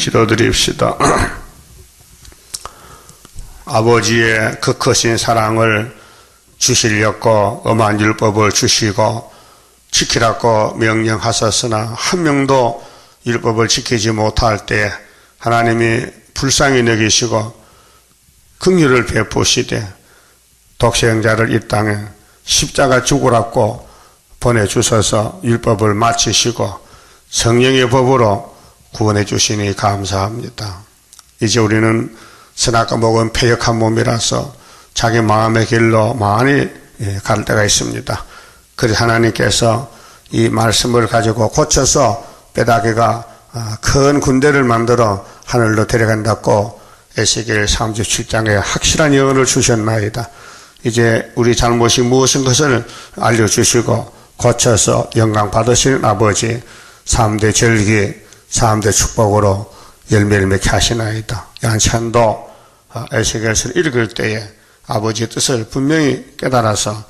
기도드립시다. 아버지의 그 크신 사랑을 주시려고 엄한 율법을 주시고 지키라고 명령하셨으나 한 명도 율법을 지키지 못할 때 하나님이 불쌍히 여기시고 긍휼을 베푸시되 독생자를 이 땅에 십자가 죽으라고 보내주셔서 율법을 마치시고 성령의 법으로 구원해 주시니 감사합니다. 이제 우리는 선악과 목은 패역한 몸이라서 자기 마음의 길로 많이 갈 때가 있습니다. 그래서 하나님께서 이 말씀을 가지고 고쳐서 뼈다귀가 큰 군대를 만들어 하늘로 데려간다고 에스겔 37장에 확실한 예언을 주셨나이다. 이제 우리 잘못이 무엇인 것을 알려주시고 고쳐서 영광 받으시는 아버지 3대 절기 3대 축복으로 열매를 맺게 하시나이다. 양찬도 에스겔서를 읽을 때에 아버지의 뜻을 분명히 깨달아서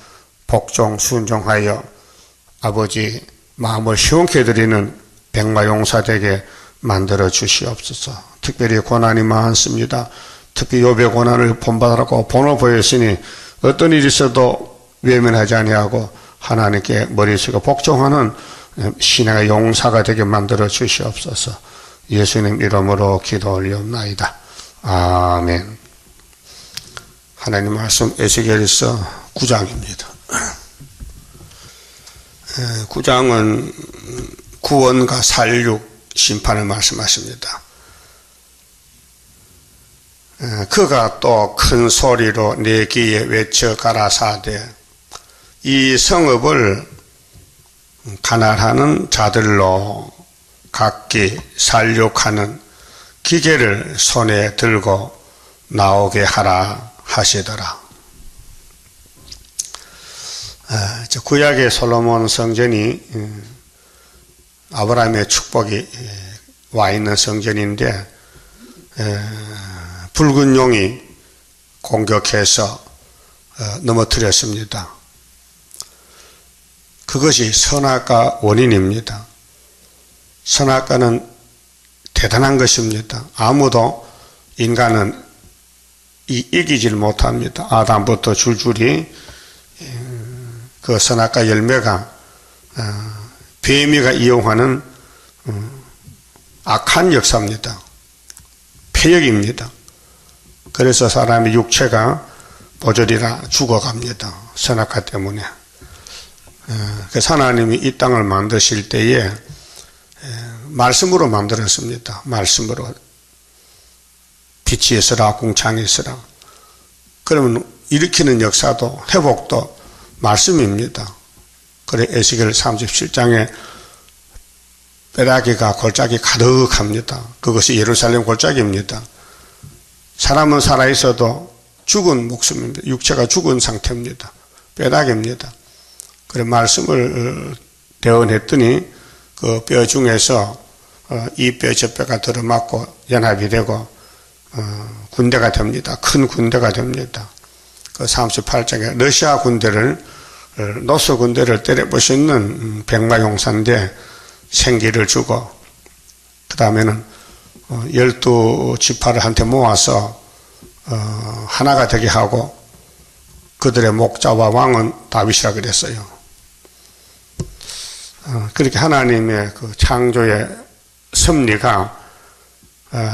복종 순종하여 아버지 마음을 시원케 해드리는 백마용사되게 만들어 주시옵소서. 특별히 고난이 많습니다. 특히 욥의 고난을 본받으라고 본을 보였으니 어떤 일이 있어도 외면하지 아니하고 하나님께 머리 숙여 복종하는 신앙의 용사가 되게 만들어 주시옵소서. 예수님 이름으로 기도 올리옵나이다. 아멘. 하나님 말씀 에스겔서 9장입니다. 9장은 구원과 살육 심판을 말씀하십니다. 그가 또 큰 소리로 내 귀에 외쳐 가라사대 이 성읍을 가난하는 자들로 각기 살육하는 기계를 손에 들고 나오게 하라 하시더라. 구약의 솔로몬 성전이 아브라함의 축복이 와 있는 성전인데 붉은 용이 공격해서 넘어뜨렸습니다. 그것이 선악과 원인입니다. 선악과는 대단한 것입니다. 아무도 인간은 이기질 못합니다. 아담부터 줄줄이 그 선악과 열매가 뱀이가 이용하는 악한 역사입니다. 폐역입니다. 그래서 사람의 육체가 보절이라 죽어갑니다. 선악과 때문에. 그래서 하나님이 이 땅을 만드실 때에 말씀으로 만들었습니다. 말씀으로. 빛이 있으라 궁창이 있으라. 그러면 일으키는 역사도 회복도 말씀입니다. 그래 에스겔 37장에 뼈다귀가 골짜기 가득합니다. 그것이 예루살렘 골짜기입니다. 사람은 살아있어도 죽은 목숨입니다. 육체가 죽은 상태입니다. 뼈다귀입니다. 그래 말씀을 대언했더니 그 뼈 중에서 이 뼈 저 뼈가 들어맞고 연합이 되고 군대가 됩니다. 큰 군대가 됩니다. 그 38장에 러시아 군대를 노소 군대를 때려부수는 백마용사인데 생기를 주고 그 다음에는 12지파를 한테 모아서 하나가 되게 하고 그들의 목자와 왕은 다윗이라 그랬어요. 그렇게 하나님의 그 창조의 섭리가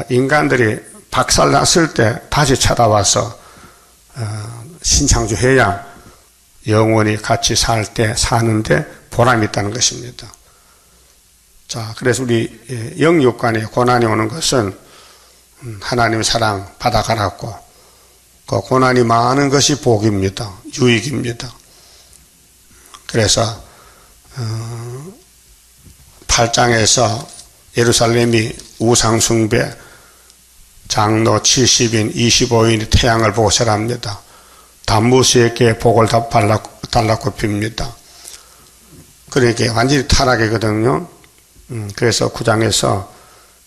인간들이 박살났을 때 다시 찾아와서 신창조해야 영원히 같이 살 때 사는데 보람이 있다는 것입니다. 자, 그래서 우리 영육간에 고난이 오는 것은 하나님의 사랑 받아가라고 그 고난이 많은 것이 복입니다. 유익입니다. 그래서 8장에서 예루살렘이 우상숭배 장로 70인 25인이 태양을 보고 절합니다. 담무스에게 복을 달라고 빕니다. 그러니까 완전히 타락이거든요. 그래서 9장에서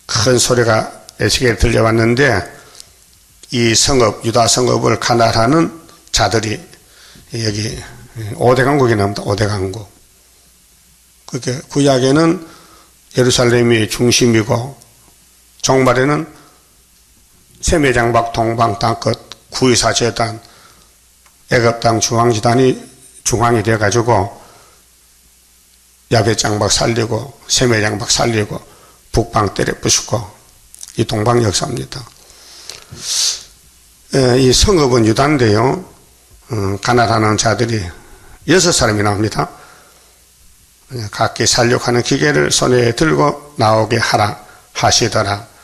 큰 소리가 에스겔에 들려왔는데 이 성읍, 유다 성읍을 가난하는 자들이 여기 5대 강국이 나옵니다. 5대 강국. 그렇게 구약에는 예루살렘이 중심이고 종말에는 세매장박 동방 땅끝 구의사 재단 애굽 땅 중앙지단이 중앙이 돼가지고 야베장박 살리고 세매장박 살리고 북방 때려 부수고 이 동방 역사입니다. 이 성읍은 유다인데요. 가나다는 자들이 6사람이 나옵니다. 각기 살육하는 기계를 손에 들고 나오게 하라 하시더라.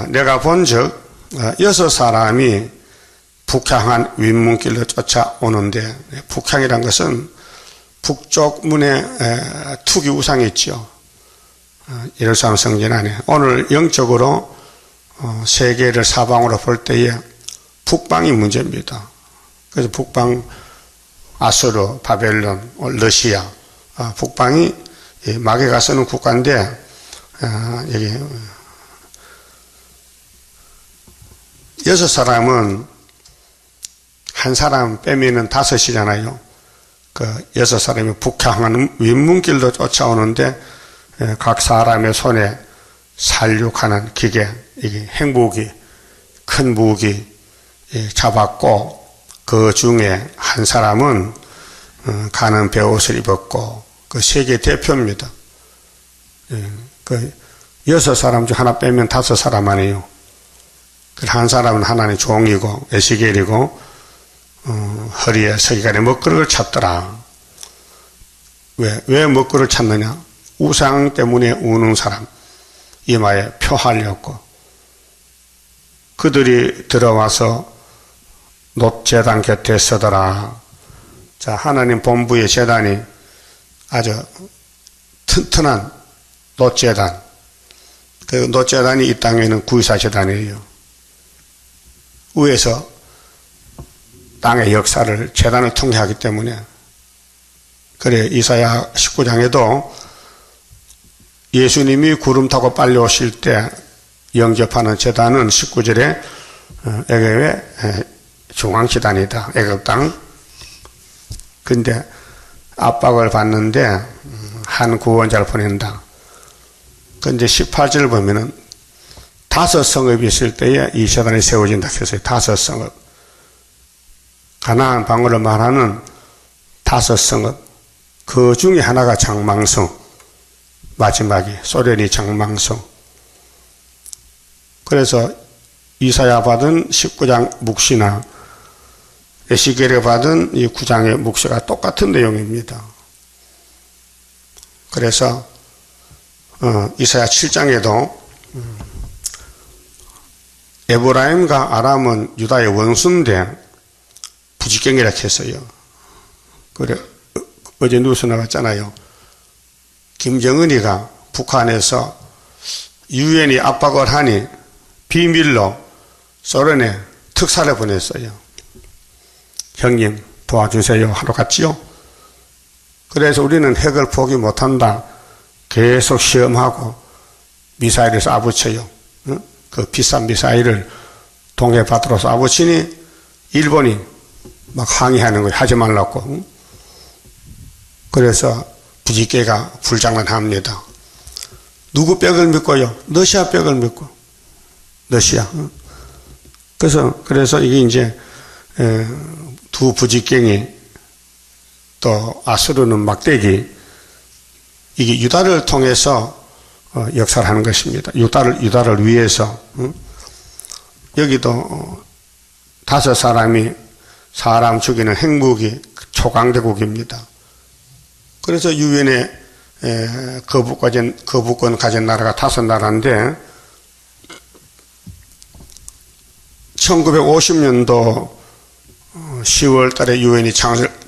내가 본즉 6사람이 북향한 윗문길로 쫓아오는데, 북향이란 것은 북쪽 문에 투기 우상이 있죠. 예루살렘 성전 안에. 오늘 영적으로 세계를 사방으로 볼 때에 북방이 문제입니다. 그래서 북방 아수르, 바벨론, 러시아, 북방이 마귀가 쓰는 국가인데, 여기 6사람은 한 사람 빼면은 5이잖아요. 그 6사람이 북향하는 윗문길로 쫓아오는데, 각 사람의 손에 살육하는 기계, 이게 핵무기, 큰 무기 잡았고, 그 중에 한 사람은 가는 베옷을 입었고, 그 세계 대표입니다. 그 6사람 중 하나 빼면 5사람 아니에요. 한 사람은 하나님 종이고 에스겔이고 허리에 서기관에 먹구름을 찾더라. 왜 먹구름을 찾느냐? 우상 때문에 우는 사람 이마에 표하려고. 그들이 들어와서 놋제단 곁에 서더라. 자, 하나님 본부의 제단이 아주 튼튼한 놋제단. 그 놋제단이 이 땅에는 구이사 제단이에요. 위에서 땅의 역사를 제단을 통해 하기 때문에. 그래, 이사야 19장에도 예수님이 구름 타고 빨리 오실 때 영접하는 제단은 19절에 애굽의 중앙지단이다. 애굽 땅. 근데 압박을 받는데 한 구원자를 보낸다. 근데 18절 보면은 5성읍이 있을 때에 이 제단이 세워진다 했어요. 5성읍. 가나안 방언을 말하는 5성읍. 그 중에 하나가 장망성. 마지막에 소련이 장망성. 그래서 이사야 받은 19장 묵시나 에스겔에 받은 이 9장의 묵시가 똑같은 내용입니다. 그래서 이사야 7장에도 에브라임과 아람은 유다의 원수인데 부지경이라 했어요. 그래, 어제 뉴스 나갔잖아요. 김정은이가 북한에서 유엔이 압박을 하니 비밀로 소련에 특사를 보냈어요. 형님 도와주세요 하러 갔지요. 그래서 우리는 핵을 포기 못한다. 계속 시험하고 미사일을 쏴붙여요. 그 비싼 미사일을 동해바다로 쏴붙이니 일본이 막 항의하는 거예요. 하지 말라고. 그래서 부지개가 불장난합니다. 누구 벽을 믿고요? 러시아 벽을 믿고. 러시아. 그래서 이게 이제 두 부지경이 또 아수르는 막대기, 이게 유다를 통해서 역사를 하는 것입니다. 유다를 위해서. 여기도 5사람이 사람 죽이는 핵무기 초강대국입니다. 그래서 유엔에 거부권 가진 나라가 5나라인데 1950년도 10월 달에 유엔이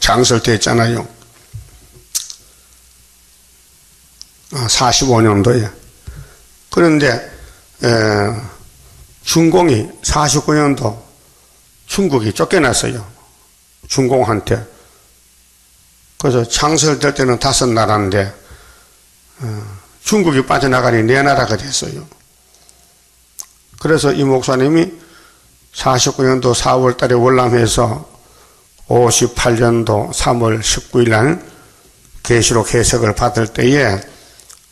창설됐잖아요. 45년도에. 그런데 중공이 49년도 중국이 쫓겨났어요. 중공한테. 그래서 창설될 때는 5나라인데 중국이 빠져나가니 4나라가 됐어요. 그래서 이 목사님이 49년도 4월 달에 월남해서 58년도 3월 19일 날 계시록 해석을 받을 때에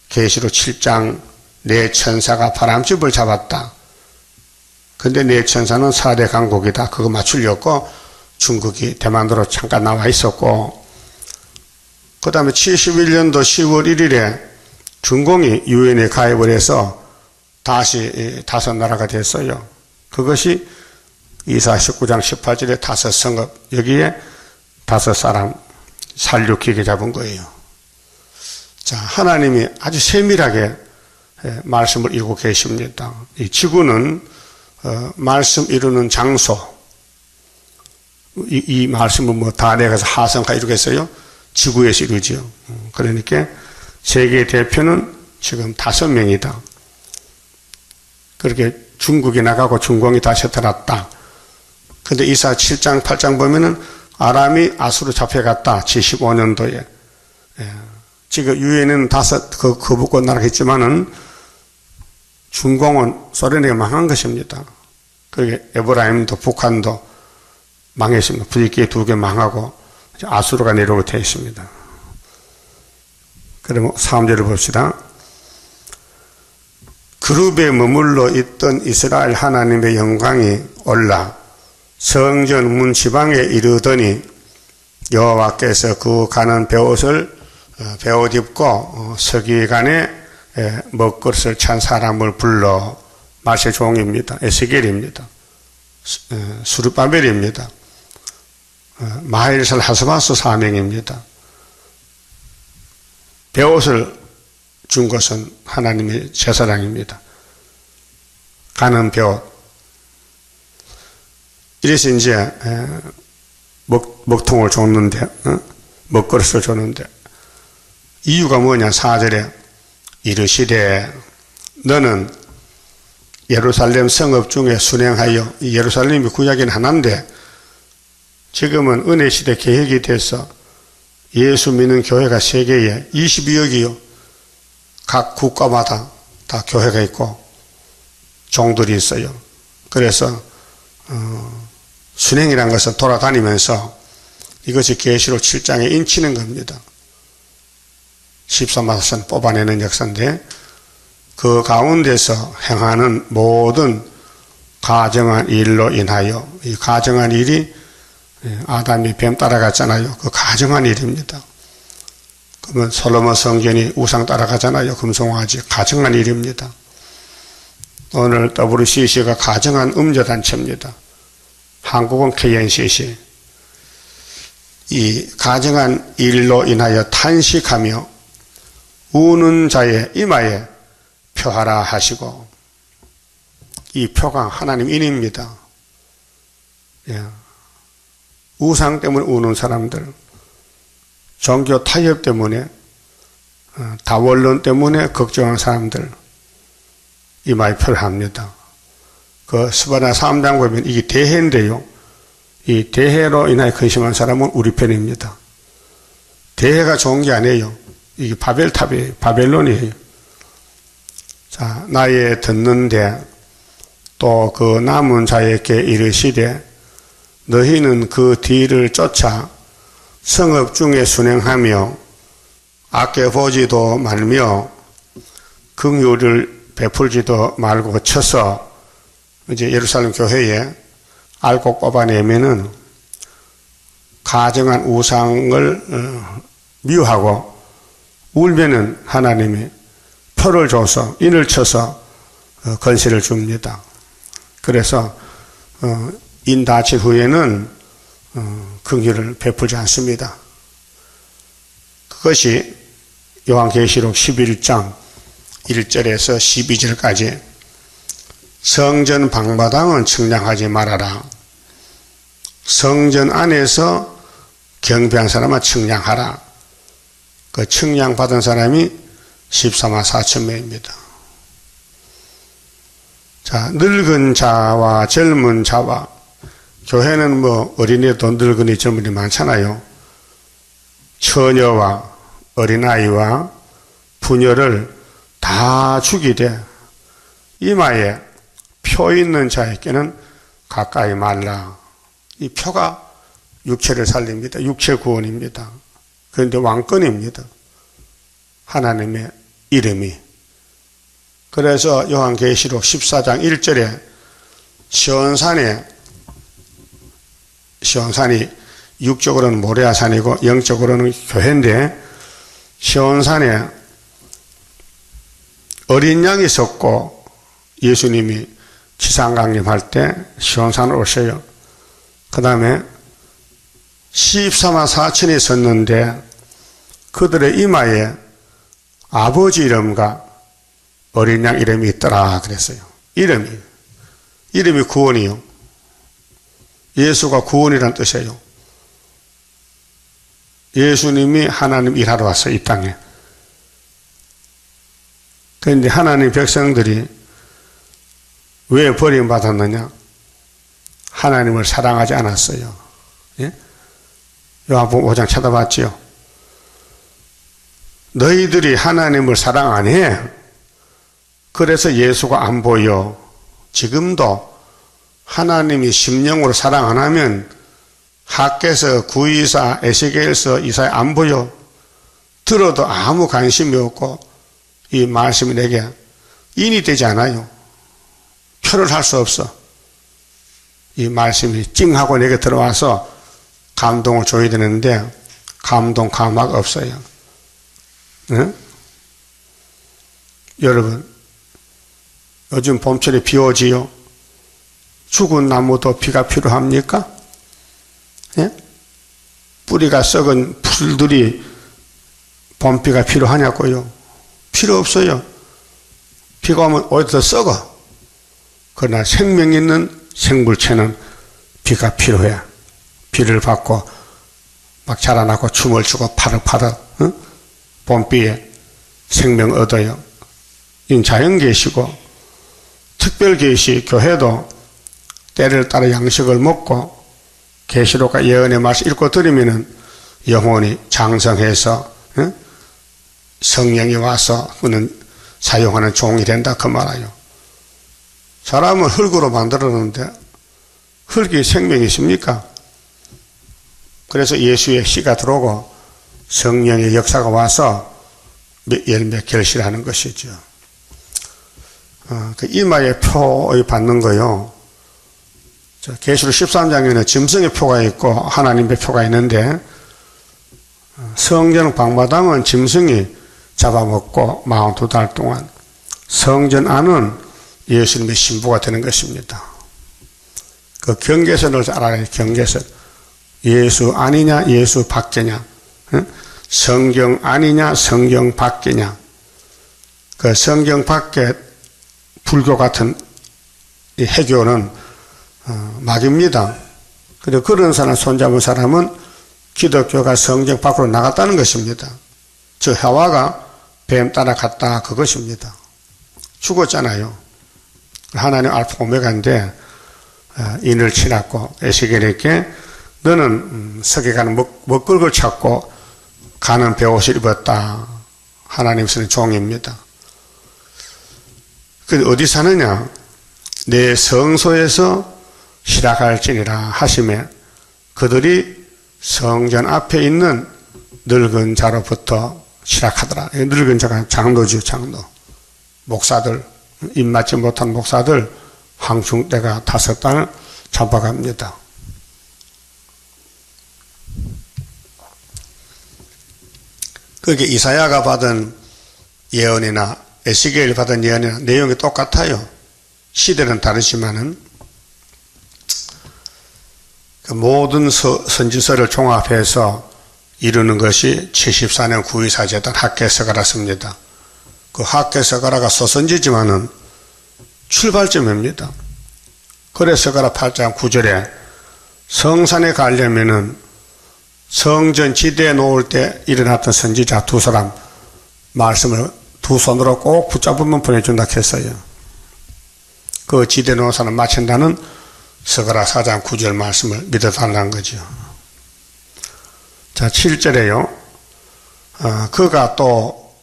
계시록 7장 내 천사가 바람집을 잡았다. 근데 내 천사는 4대 강국이다. 그거 맞추려고 중국이 대만으로 잠깐 나와 있었고, 그 다음에 71년도 10월 1일에 중공이 유엔에 가입을 해서 다시 5나라가 됐어요. 그것이 이사 19장 18절에 5성읍, 여기에 5사람 살육기계 잡은 거예요. 자, 하나님이 아주 세밀하게 말씀을 이루고 계십니다. 이 지구는 말씀 이루는 장소, 이 말씀은 뭐 다 내가서 하성가 이루겠어요? 지구에서 이루죠. 그러니까 세계 대표는 지금 5명이다. 그렇게 중국이 나가고 중공이 다시 들어왔다. 근데 이사 7장 8장 보면은 아람이 아수로 잡혀갔다. 75년도에. 지금 유엔은 5 거부권 나라겠지만은 중공은 소련에게 망한 것입니다. 그게 에브라임도 북한도 망했습니다. 부익기에 2개 망하고 아수르가 내려오게 되어 있습니다. 그러면 3절을 봅시다. 그룹에 머물러 있던 이스라엘 하나님의 영광이 올라 성전 문 지방에 이르더니 여호와께서 그 가는 베옷을 베옷 입고 서기관에 먹그릇을 찬 사람을 불러 마세 종입니다. 에스겔입니다. 수르바벨입니다. 마헬살 하스바스 사명입니다. 베옷을 준 것은 하나님의 제사장입니다. 가는 베옷. 이래서 이제 먹통을 줬는데, 먹그릇을 줬는데, 이유가 뭐냐? 4절에 이르시되 너는 예루살렘 성읍 중에 순행하여, 이 예루살렘이 구약인 하나인데 지금은 은혜 시대 개혁이 돼서 예수 믿는 교회가 세계에 22억이요. 각 국가마다 다 교회가 있고 종들이 있어요. 그래서 순행이라는 것은 돌아다니면서 이것이 계시록 7장에 인치는 겁니다. 14마선 뽑아내는 역사인데 그 가운데서 행하는 모든 가정한 일로 인하여, 이 가정한 일이 아담이 뱀 따라갔잖아요. 그 가정한 일입니다. 그러면 솔로몬 성전이 우상 따라가잖아요. 금송아지. 가정한 일입니다. 오늘 WCC가 가정한 음조단체입니다. 한국은 KNCC. 이 가정한 일로 인하여 탄식하며 우는 자의 이마에 표하라 하시고, 이 표가 하나님 인입니다. 예. 우상 때문에 우는 사람들, 종교 타협 때문에, 다원론 때문에 걱정하는 사람들, 이마에 표를 합니다. 그 스바냐 3장 보면 이게 대해인데요. 이 대해로 인하여 근심한 사람은 우리 편입니다. 대해가 좋은 게 아니에요. 이게 바벨탑이에요. 바벨론이에요. 자, 나의 듣는데 또 그 남은 자에게 이르시되 너희는 그 뒤를 쫓아 성읍 중에 순행하며 아껴보지도 말며 긍휼을 베풀지도 말고 쳐서, 이제 예루살렘 교회에 알고 뽑아내면은 가정한 우상을 미워하고 울면은 하나님이 표를 줘서 인을 쳐서 건세를 줍니다. 그래서 인 다친 후에는 긍휼을 베풀지 않습니다. 그것이 요한계시록 11장 1절에서 12절까지 성전 방마당은 측량하지 말아라. 성전 안에서 경배한 사람은 측량하라. 그 측량받은 사람이 14만 4천 명입니다. 자, 늙은 자와 젊은 자와, 교회는 뭐 어린이도 늙은이 젊은이 많잖아요. 처녀와 어린아이와 부녀를 다 죽이되 이마에 표 있는 자에게는 가까이 말라. 이 표가 육체를 살립니다. 육체 구원입니다. 그런데 왕권입니다. 하나님의 이름이 그래서 요한계시록 14장 1절에 시온산이 육적으로는 모레아산이고 영적으로는 교회인데, 시온산에 어린 양이 섰고 예수님이 지상강림할 때 시온산을 오셔요. 그 다음에 14만 4천이 섰는데 그들의 이마에 아버지 이름과 어린 양 이름이 있더라 그랬어요. 이름이 구원이요. 예수가 구원이란 뜻이에요. 예수님이 하나님 일하러 왔어요, 이 땅에. 그런데 하나님 백성들이 왜 버림받았느냐? 하나님을 사랑하지 않았어요. 예? 요한복음 5장 찾아봤지요. 너희들이 하나님을 사랑 안 해. 그래서 예수가 안 보여. 지금도 하나님이 심령으로 사랑 안 하면 학개서, 구이사, 에스겔서, 이사야 안 보여. 들어도 아무 관심이 없고 이 말씀이 내게 인이 되지 않아요. 표를 할 수 없어. 이 말씀이 찡하고 내게 들어와서 감동을 줘야 되는데 감동, 감화가 없어요. 네? 여러분, 요즘 봄철에 비 오지요? 죽은 나무도 비가 필요합니까? 예? 뿌리가 썩은 풀들이 봄비가 필요하냐고요? 필요 없어요. 비가 오면 오히려 더 썩어. 그러나 생명 있는 생물체는 비가 필요해. 비를 받고 막 자라나고 춤을 추고 파릇파릇 봄비에 생명 얻어요. 이 자연계시고 특별계시 교회도 때를 따라 양식을 먹고 계시록과 예언의 말씀 읽고 들으면은 영혼이 장성해서 성령이 와서 그는 사용하는 종이 된다 그 말이에요. 사람은 흙으로 만들었는데 흙이 생명이 있습니까? 그래서 예수의 씨가 들어오고 성령의 역사가 와서 열매 결실하는 것이죠. 그 이마에 표 받는 거요. 계시록 13장에는 짐승의 표가 있고 하나님의 표가 있는데 성전 방마당은 짐승이 잡아먹고 42달 동안 성전 안은 예수님의 신부가 되는 것입니다. 그 경계선을 알아야 경계선. 예수 아니냐 예수 밖이냐, 성경 아니냐 성경 밖이냐. 그 성경 밖에 불교 같은 이 해교는 막입니다. 그리고 그런 사람 손잡은 사람은 기독교가 성경 밖으로 나갔다는 것입니다. 저 하와가 뱀 따라갔다 그것입니다. 죽었잖아요. 하나님 알파 오메가인데 인을 치렀고 에스겔에게 너는 석에 가는 먹걸걸 찾고 가는 베옷을 입었다. 하나님 쓰는 종입니다. 그 어디 사느냐? 내 성소에서 시락할지니라 하시매 그들이 성전 앞에 있는 늙은 자로부터 시락하더라. 늙은 자가 장로죠, 장로. 목사들, 입맞지 못한 목사들 황충대가 5단을 잡아갑니다. 그게 이사야가 받은 예언이나 에스겔이 받은 예언이나 내용이 똑같아요. 시대는 다르지만은 그 모든 선지서를 종합해서 이루는 것이 74년 구의사재단 학개서가라습니다. 그 학개서가라가 소선지지만은 출발점입니다. 그래서 서가라 8장 9절에 성산에 가려면은 성전 지대에 놓을 때 일어났던 선지자 2사람 말씀을 2손으로 꼭 붙잡으면 보내준다 했어요. 그 지대에 놓은 사람 마친다는 서가라 4장 9절 말씀을 믿어달라는 거죠. 자, 7절에요. 그가 또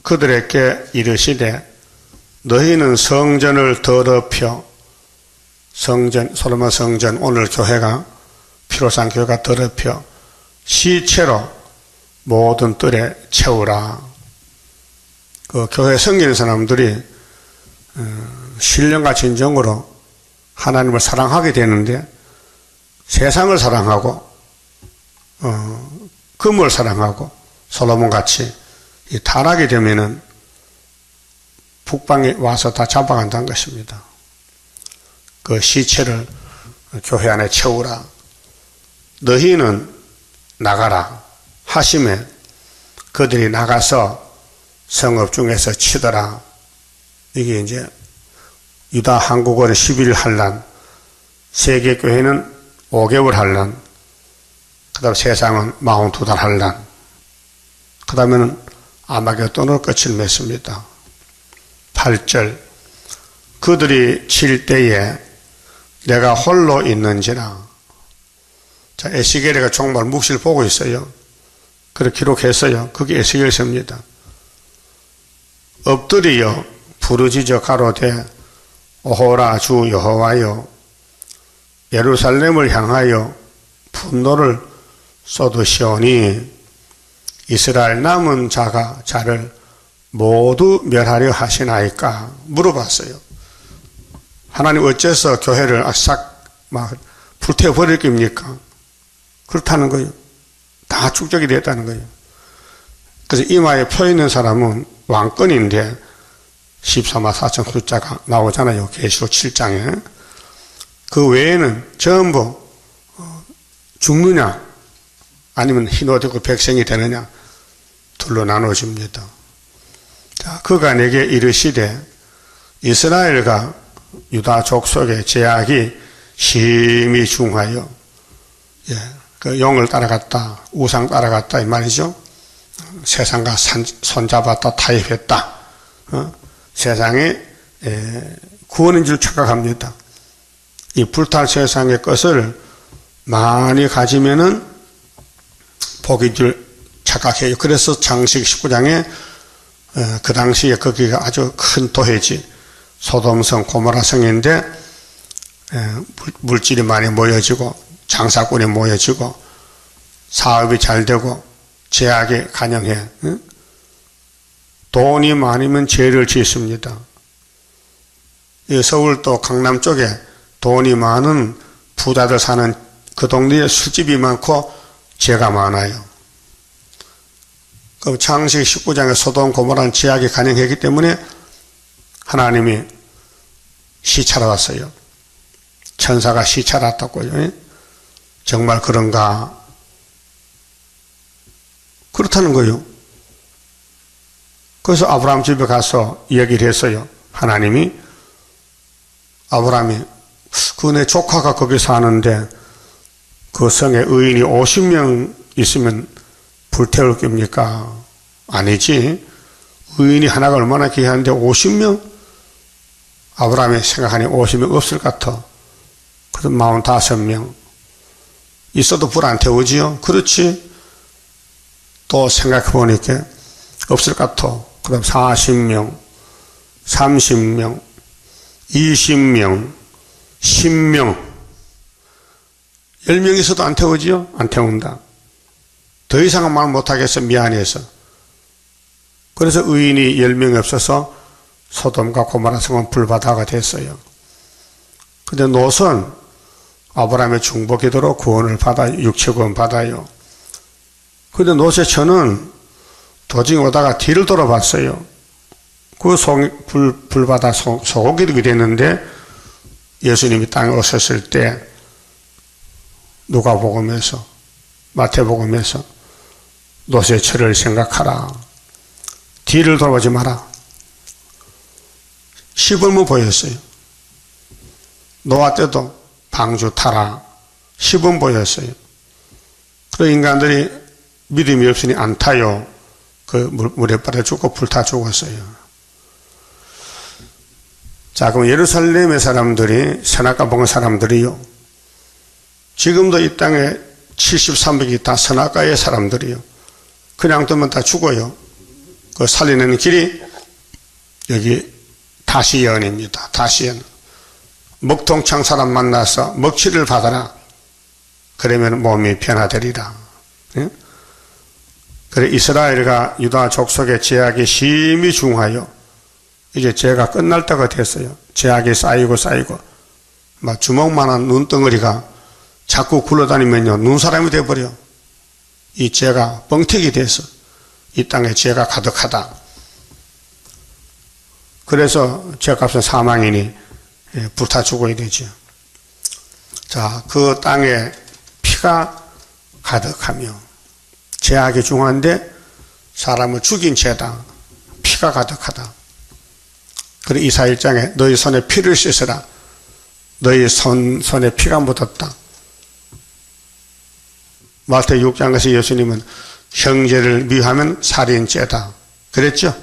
그들에게 이르시되 너희는 성전을 더럽혀 성전, 솔로몬 성전 오늘 교회가 피로산 교회가 더럽혀 시체로 모든 뜰에 채우라. 그 교회 섬기는 사람들이 신령과 진정으로 하나님을 사랑하게 되는데 세상을 사랑하고 금을 사랑하고 솔로몬같이 타락이 되면은 북방에 와서 다 잡아간다는 것입니다. 그 시체를 교회 안에 채우라. 너희는 나가라 하심에 그들이 나가서 성읍 중에서 치더라. 이게 이제 유다 한국어는 11일 환란, 세계교회는 5개월 환란, 그 다음 세상은 42달 환란, 그 다음에는 아마겟돈으로 끝을 맺습니다. 8절 그들이 칠 때에 내가 홀로 있는지라. 자, 에스겔이가 정말 묵시를 보고 있어요. 그렇게 기록했어요. 그게 에스겔서입니다. 엎드리여 부르짖어 가로되 오호라 주 여호와여 예루살렘을 향하여 분노를 쏟으시오니 이스라엘 남은 자를 모두 멸하려 하시나이까 물어봤어요. 하나님 어째서 교회를 싹 막 불태워버릴 겁니까? 그렇다는 거예요. 다 축적이 됐다는 거예요. 그래서 이마에 펴 있는 사람은 왕권인데 14만 4천 숫자가 나오잖아요. 계시록 7장에. 그 외에는 전부 죽느냐 아니면 흰옷 입고 백성이 되느냐 둘로 나눠집니다. 자, 그가 내게 이르시되 이스라엘과 유다 족속의 제약이 심히 중하여 그 영을 따라갔다 우상 따라갔다 이 말이죠. 세상과 손잡았다 타협했다. 세상에 구원인 줄 착각합니다. 이 불탈 세상의 것을 많이 가지면은 복인 줄 착각해요. 그래서 창세기 19장에 그 당시에 거기가 아주 큰 도회지 소돔성 고모라성인데 물질이 많이 모여지고 장사꾼이 모여지고 사업이 잘 되고 제약에 간영해. 돈이 많으면 죄를 짓습니다. 서울도 강남 쪽에 돈이 많은 부자들 사는 그 동네에 술집이 많고 죄가 많아요. 그 창세기 19장에 소돔 고모라는 제약이 간영했기 때문에 하나님이 시차러 왔어요. 천사가 시차러 왔다고요. 정말 그런가? 그렇다는 거예요. 그래서 아브라함 집에 가서 얘기를 했어요. 하나님이 아브라함이 그 내 조카가 거기 사는데 그 성에 의인이 50명 있으면 불태울 겁니까? 아니지. 의인이 하나가 얼마나 귀한데 50명? 아브라함이 생각하니 50명 없을 것 같아. 그래서 45명. 있어도 불 안 태우지요? 그렇지. 또 생각해 보니까 없을 것 같아. 그 다음 40명, 30명, 20명, 10명. 10명 있어도 안 태우지요? 안 태운다. 더 이상은 말 못하겠어. 미안해서. 그래서 의인이 10명이 없어서 소돔과 고모라 성은 불바다가 됐어요. 근데 롯은 아브라함의 중보 기도로 구원을 받아 육체구원 받아요. 근데 롯의 처는 도중에 오다가 뒤를 돌아봤어요. 그 불바다 소고기들이 됐는데 예수님이 땅에 오셨을 때 누가복음에서 마태복음에서 롯의 처를 생각하라. 뒤를 돌아보지 마라. 시벌문 보였어요. 노아 때도 방주 타라. 시범 보였어요. 그래서 인간들이 믿음이 없으니 안 타요. 그 물에 빠져 죽고 불타 죽었어요. 자, 그럼 예루살렘의 사람들이 선악과 본 사람들이요. 지금도 이 땅에 7300이 다 선악과의 사람들이요. 그냥 두면 다 죽어요. 그 살리는 길이 여기 다시연입니다. 다시연. 먹통창 사람 만나서 먹칠을 받아라. 그러면 몸이 변화되리라. 예? 그래 이스라엘과 유다 족속의 제약이 심히 중하여 이제 죄가 끝날 때가 됐어요. 죄악이 쌓이고 쌓이고 막 주먹만한 눈덩어리가 자꾸 굴러다니면요 눈사람이 돼버려. 이 죄가 뻥튀기 돼서 이 땅에 죄가 가득하다. 그래서 죄값은 사망이니 불타 죽어야 되죠. 자, 그 땅에 피가 가득하며 죄악이 중한데 사람을 죽인 죄다. 피가 가득하다. 그래 이사 1장에 너희 손에 피를 씻으라. 너희 손에 피가 묻었다. 마태 6장에서 예수님은 형제를 미워하면 살인죄다. 그랬죠?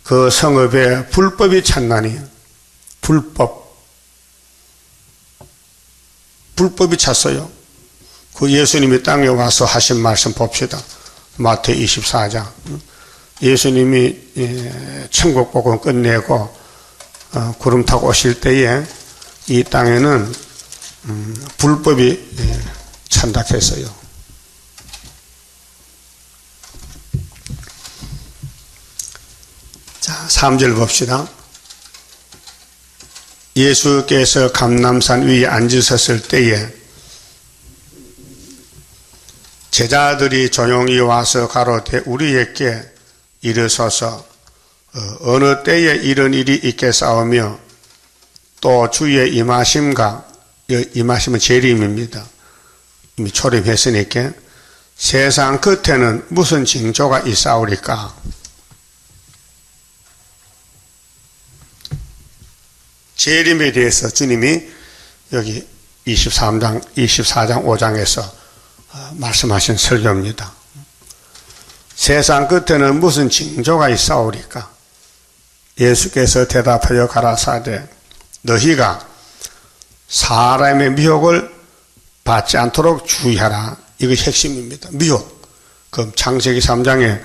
그 성읍에 불법이 찼나니 불법이 찼어요. 그 예수님이 땅에 와서 하신 말씀 봅시다. 마태 24장. 예수님이 천국 복음 끝내고 구름 타고 오실 때에 이 땅에는 불법이 찬다 했어요. 자, 3절 봅시다. 예수께서 감람산 위에 앉으셨을 때에 제자들이 조용히 와서 가로되 우리에게 이르소서 어느 때에 이런 일이 있겠사오며 또 주의 임하심과 임하심은 재림입니다. 이미 초림했으니까 세상 끝에는 무슨 징조가 있사오리까? 재림에 대해서 주님이 여기 24장 5장에서 말씀하신 설교입니다. 세상 끝에는 무슨 징조가 있사오리까? 예수께서 대답하여 가라사대 너희가 사람의 미혹을 받지 않도록 주의하라. 이것이 핵심입니다. 미혹. 그럼 창세기 3장에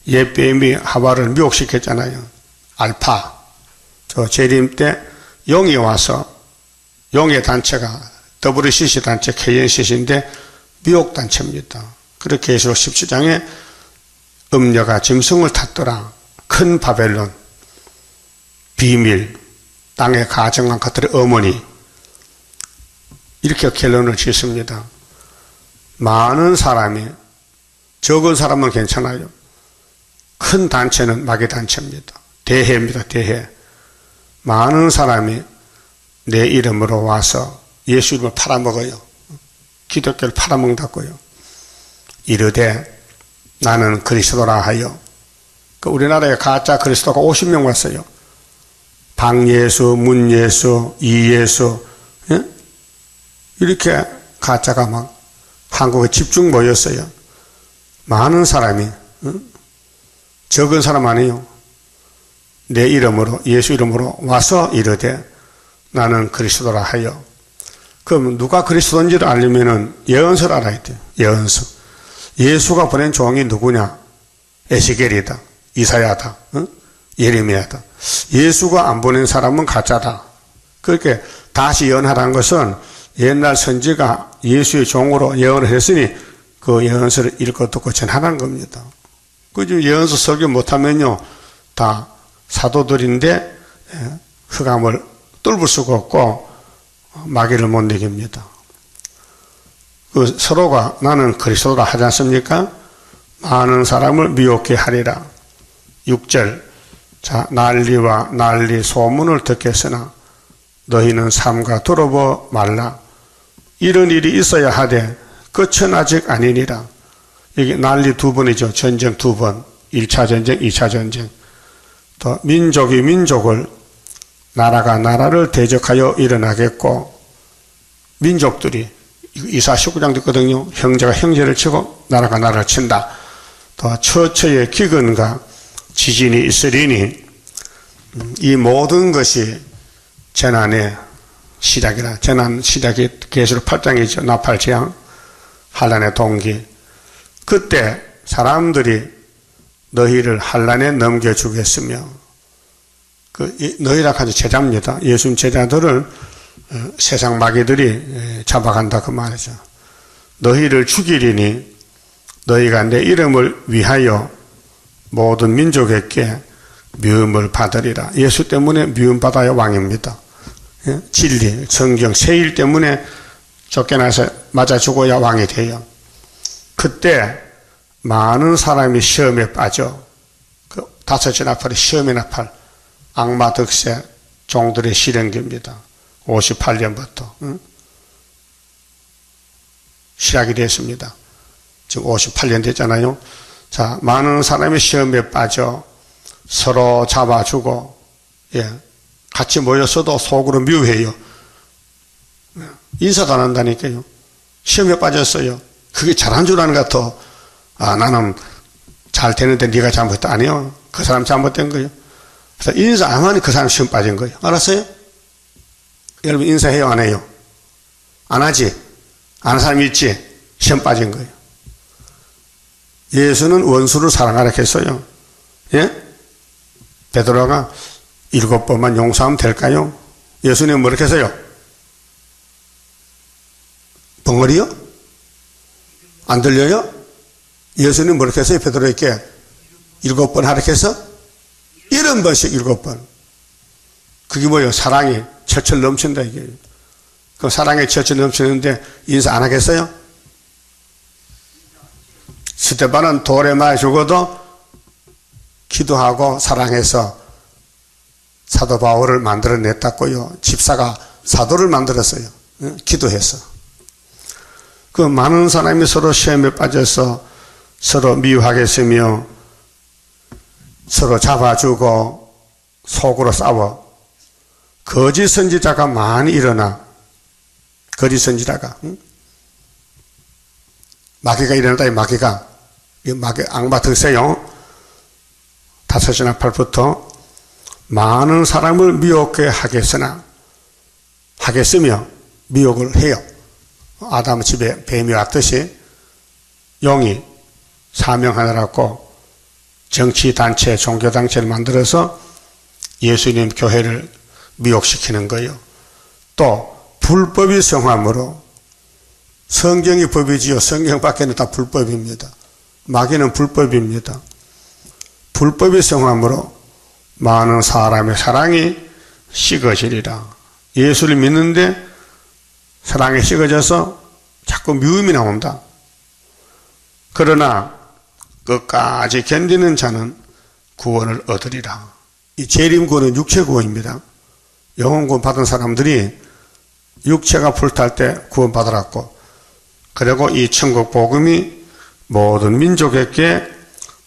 옛뱀이 하와를 미혹시켰잖아요. 알파. 저 재림 때 용이 와서 용의 단체가 WCC 단체 KNCC인데 미혹 단체입니다. 그렇게 해서 17장에 음녀가 짐승을 탔더라. 큰 바벨론, 비밀, 땅에 가증한 것들의 어머니. 이렇게 결론을 짓습니다. 많은 사람이, 적은 사람은 괜찮아요. 큰 단체는 마귀 단체입니다. 대해입니다. 대해. 많은 사람이 내 이름으로 와서 예수 이름을 팔아먹어요. 기독교를 팔아먹는다고요. 이르되 나는 그리스도라 하여. 우리나라에 가짜 그리스도가 50명 왔어요. 방예수, 문예수, 이예수, 예? 이렇게 가짜가 막 한국에 집중 모였어요. 많은 사람이, 적은 사람 아니에요. 내 이름으로, 예수 이름으로 와서 이르되 나는 그리스도라 하여. 그럼 누가 그리스도인지를 알려면은 예언서를 알아야 돼요. 예언서. 예수가 보낸 종이 누구냐? 에스겔이다. 이사야다. 예레미야다. 예수가 안 보낸 사람은 가짜다. 그렇게 다시 예언하라는 것은 옛날 선지가 예수의 종으로 예언을 했으니 그 예언서를 읽고 듣고 전하라는 겁니다. 그 예언서 설교 못하면요 다 사도들인데 흑암을 뚫을 수가 없고 마귀를 못 이깁니다. 그 서로가 나는 그리스도라 하지 않습니까? 많은 사람을 미혹해 하리라. 6절. 자, 난리와 난리 소문을 듣겠으나 너희는 삼가 들어보 말라. 이런 일이 있어야 하되 끝은 아직 아니니라. 여기 난리 두 번이죠. 전쟁 두 번. 1차 전쟁, 2차 전쟁. 또 민족이 민족을, 나라가 나라를 대적하여 일어나겠고, 민족들이 이사 19장 됐거든요. 형제가 형제를 치고 나라가 나라를 친다. 또 처처의 기근과 지진이 있으리니 이 모든 것이 재난의 시작이라. 재난 시작이 계시록 8장이죠. 나팔 재앙, 환난의 동기. 그때 사람들이 너희를 환난에 넘겨주겠으며, 너희라 하지 제자입니다. 예수님 제자들을 세상 마귀들이 잡아간다 그 말이죠. 너희를 죽이리니 너희가 내 이름을 위하여 모든 민족에게 미움을 받으리라. 예수 때문에 미움받아야 왕입니다. 진리, 성경, 세일 때문에 쫓겨나서 맞아 죽어야 왕이 돼요. 그때 많은 사람이 시험에 빠져 그 다섯째 나팔이 시험의 나팔, 악마 득세 종들의 실행기입니다. 58년부터 시작이 됐습니다. 지금 58년 됐잖아요. 자, 많은 사람이 시험에 빠져 서로 잡아주고, 같이 모였어도 속으로 미워해요. 인사도 안 한다니까요. 시험에 빠졌어요. 그게 잘한 줄 아는 것 같아. 아, 나는 잘 되는데 네가 잘못했다. 아니요. 그 사람 잘못된 거예요. 그래서 인사 안 하니 그 사람 시험 빠진 거예요. 알았어요? 여러분 인사해요? 안 해요? 안 하지? 안 하는 사람이 있지? 시험 빠진 거예요. 예수는 원수를 사랑하라 했어요. 예? 베드로가 7번만 용서하면 될까요? 예수님 뭐라고 했어요? 벙어리요? 안 들려요? 예수님 뭐라고 했어요? 베드로에게 7번 하라 해서 70번씩 7번. 그게 뭐예요? 사랑이 철철 넘친다 이게. 그 사랑이 철철 넘치는데 인사 안 하겠어요? 스테반은 돌에 맞아 죽어도 기도하고 사랑해서 사도 바울을 만들어냈다고요. 집사가 사도를 만들었어요. 기도해서. 그 많은 사람이 서로 시험에 빠져서 서로 미워하겠으며 서로 잡아주고 속으로 싸워. 거짓 선지자가 많이 일어나. 거짓 선지자가. 마귀가 일어났다. 마귀가. 악마 득세요. 다섯째 나팔부터 많은 사람을 미혹해 하겠으며 미혹을 해요. 아담 집에 뱀이 왔듯이 용이 사명하느라고 정치단체, 종교단체를 만들어서 예수님 교회를 미혹시키는 거예요. 또 불법이 성함으로 성경이 법이지요. 성경 밖에는 다 불법입니다. 마귀는 불법입니다. 불법이 성함으로 많은 사람의 사랑이 식어지리라. 예수를 믿는데 사랑이 식어져서 자꾸 미움이 나온다. 그러나 끝까지 견디는 자는 구원을 얻으리라. 이 재림구원은 육체구원입니다. 영혼구원 받은 사람들이 육체가 불탈 때 구원받으라고. 그리고 이 천국 복음이 모든 민족에게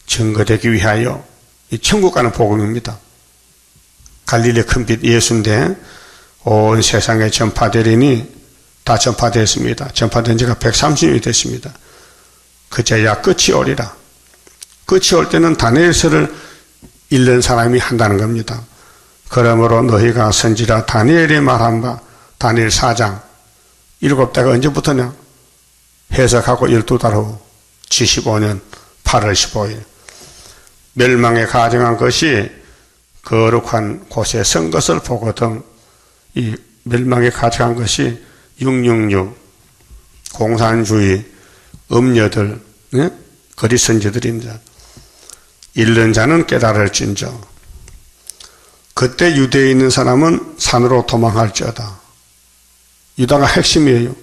증거되기 위하여 이 천국 가는 복음입니다. 갈릴리 큰빛 예수인데 온 세상에 전파되리니 다 전파됐습니다. 전파된 지가 130년이 됐습니다. 그제야 끝이 오리라. 끝이 올 때는 다니엘서를 읽는 사람이 한다는 겁니다. 그러므로 너희가 선지자 다니엘이 말한 바 다니엘 4장 7대가 언제부터냐? 해석하고 12달 후 75년 8월 15일 멸망에 가정한 것이 거룩한 곳에 선 것을 보거든. 이 멸망에 가정한 것이 666 공산주의 음녀들, 거짓 선지들입니다. 읽는 자는 깨달을진저. 그때 유대에 있는 사람은 산으로 도망할지어다. 유다가 핵심이에요.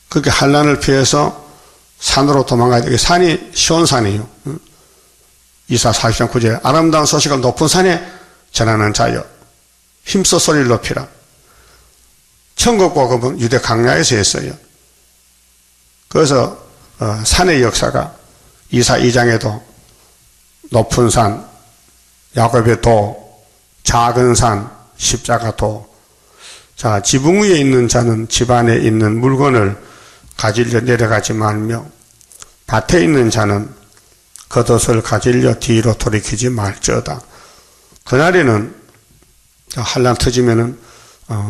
그렇게 환난을 피해서 산으로 도망가야 돼. 산이 시온산이에요. 이사 40장 9절 아름다운 소식을 높은 산에 전하는 자여 힘써 소리를 높이라. 천국 복음은 유대 강야에서 했어요. 그래서 산의 역사가 이사 2장에도 높은 산, 야곱의 도, 작은 산, 십자가 도. 자, 지붕 위에 있는 자는 집 안에 있는 물건을 가지려 내려가지 말며 밭에 있는 자는 겉옷을 가지려 뒤로 돌이키지 말지어다. 그날에는 환난 터지면은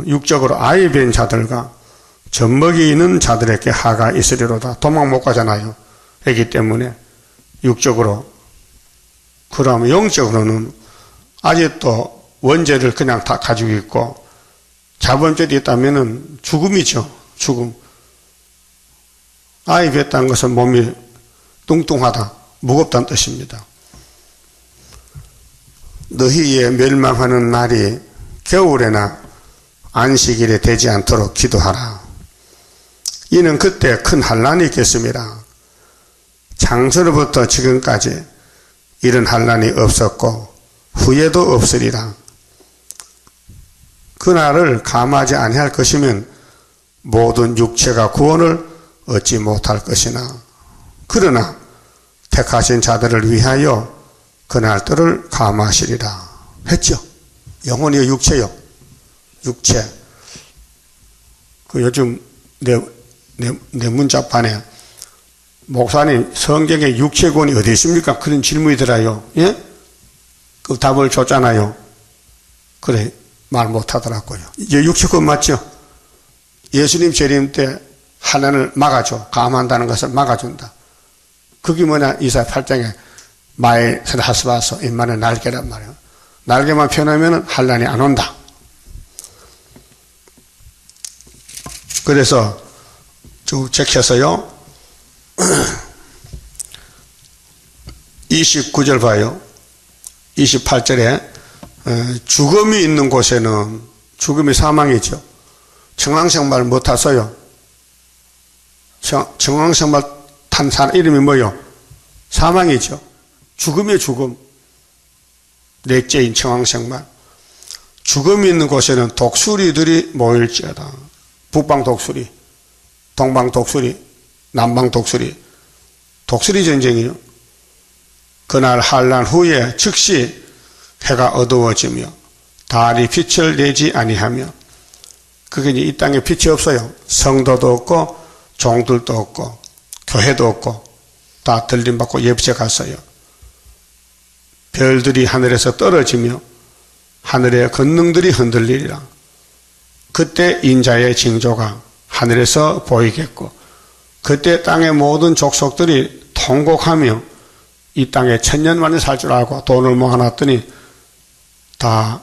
육적으로 아이 뵌 자들과 젖먹이 있는 자들에게 하가 있으리로다. 도망 못 가잖아요. 그렇기 때문에 육적으로. 그러면 영적으로는 아직도 원죄를 그냥 다 가지고 있고 자범죄도 있다면은 죽음이죠. 죽음. 아이 뵀다는 것은 몸이 뚱뚱하다, 무겁다는 뜻입니다. 너희의 멸망하는 날이 겨울에나 안식일에 되지 않도록 기도하라. 이는 그때 큰 환난이 있겠습니다. 창세로부터 지금까지 이런 환난이 없었고 후에도 없으리라. 그날을 감하지 아니할 것이면 모든 육체가 구원을 얻지 못할 것이나 그러나 택하신 자들을 위하여 그날들을 감하시리라 했죠. 영혼이요 육체요. 육체. 그 요즘 내 문자판에 목사님 성경에 육체권이 어디 있습니까? 그런 질문이 들어요. 예? 그 답을 줬잖아요. 그래 말 못하더라고요. 이제 육체권 맞죠? 예수님 재림 때 하나님을 막아줘. 감한다는 것을 막아준다. 그게 뭐냐? 이사야 8장에 마에 하스바서 인만의 날개란 말이에요. 날개만 펴놓으면 환난이 안 온다. 그래서 쭉 제켜서요. 29절 봐요. 28절에 죽음이 있는 곳에는 죽음이 사망이죠. 청황생활 못 타서요. 청황생활 탄 사람 이름이 뭐요? 사망이죠. 죽음이에요, 죽음. 넷째인 청황생활. 죽음이 있는 곳에는 독수리들이 모일지어다. 북방 독수리, 동방 독수리, 남방 독수리. 독수리 전쟁이요. 그날 환난 후에 즉시 해가 어두워지며 달이 빛을 내지 아니하며 그게 이제 이 땅에 빛이 없어요. 성도도 없고 종들도 없고 교회도 없고 다 들림받고 예비체 갔어요. 별들이 하늘에서 떨어지며 하늘의 권능들이 흔들리리라. 그때 인자의 징조가 하늘에서 보이겠고 그때 땅의 모든 족속들이 통곡하며 이 땅에 천년만에 살 줄 알고 돈을 모아놨더니 다